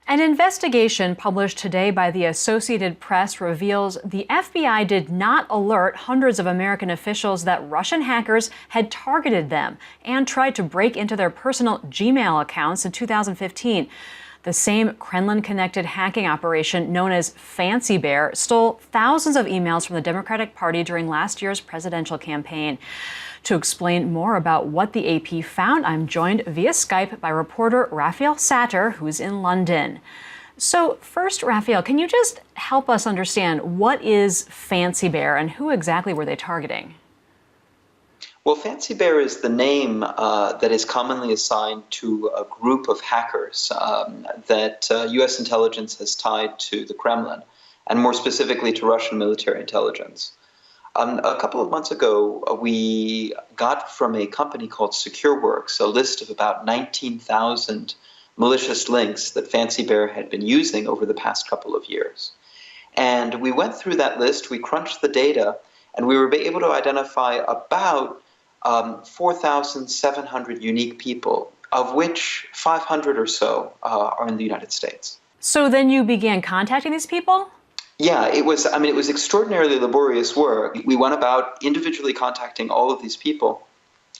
An investigation published today by the Associated Press reveals the FBI did not alert hundreds of American officials that Russian hackers had targeted them and tried to break into their personal Gmail accounts in 2015. The same Kremlin-connected hacking operation known as Fancy Bear stole thousands of emails from the Democratic Party during last year's presidential campaign. To explain more about what the AP found, I'm joined via Skype by reporter Raphael Satter, who's in London. So first, Raphael, can you just help us understand what is Fancy Bear and who exactly were they targeting? Well, Fancy Bear is the name that is commonly assigned to a group of hackers that U.S. intelligence has tied to the Kremlin, and more specifically to Russian military intelligence. A couple of months ago, we got from a company called SecureWorks a list of about 19,000 malicious links that Fancy Bear had been using over the past couple of years. And we went through that list, we crunched the data, and we were able to identify about 4,700 unique people, of which 500 or so are in the United States. So then you began contacting these people? Yeah, it was extraordinarily laborious work. We went about individually contacting all of these people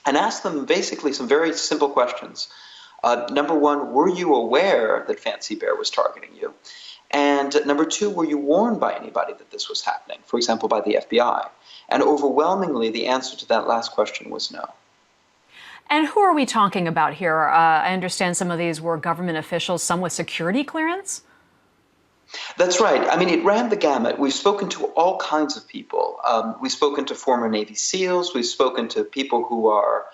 and asked them basically some very simple questions. Number one, were you aware that Fancy Bear was targeting you? And number two, were you warned by anybody that this was happening, for example, by the FBI? And overwhelmingly, the answer to that last question was no. And who are we talking about here? I understand some of these were government officials, some with security clearance? That's right. It ran the gamut. We've spoken to all kinds of people. We've spoken to former Navy SEALs. We've spoken to people who are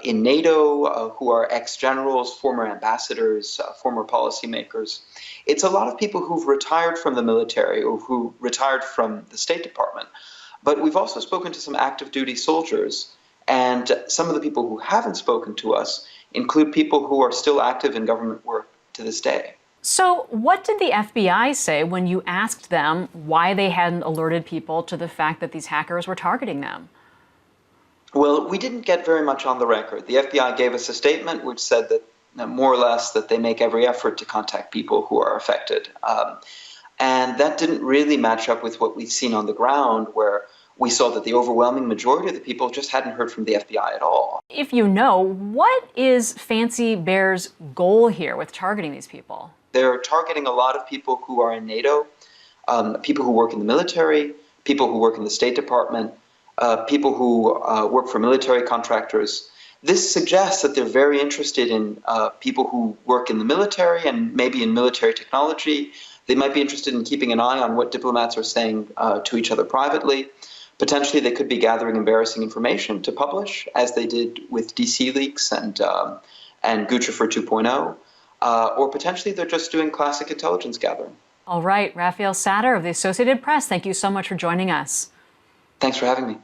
in NATO, who are ex-generals, former ambassadors, former policymakers. It's a lot of people who've retired from the military or who retired from the State Department. But we've also spoken to some active duty soldiers, and some of the people who haven't spoken to us include people who are still active in government work to this day. So what did the FBI say when you asked them why they hadn't alerted people to the fact that these hackers were targeting them? Well, we didn't get very much on the record. The FBI gave us a statement which said that more or less that they make every effort to contact people who are affected. And that didn't really match up with what we've seen on the ground, where we saw that the overwhelming majority of the people just hadn't heard from the FBI at all. If you know, what is Fancy Bear's goal here with targeting these people? They're targeting a lot of people who are in NATO, people who work in the military, people who work in the State Department, people who work for military contractors. This suggests that they're very interested in people who work in the military and maybe in military technology. They might be interested in keeping an eye on what diplomats are saying to each other privately. Potentially, they could be gathering embarrassing information to publish, as they did with DC Leaks and Guccifer 2.0. Or potentially, they're just doing classic intelligence gathering. All right, Raphael Satter of the Associated Press, thank you so much for joining us. Thanks for having me.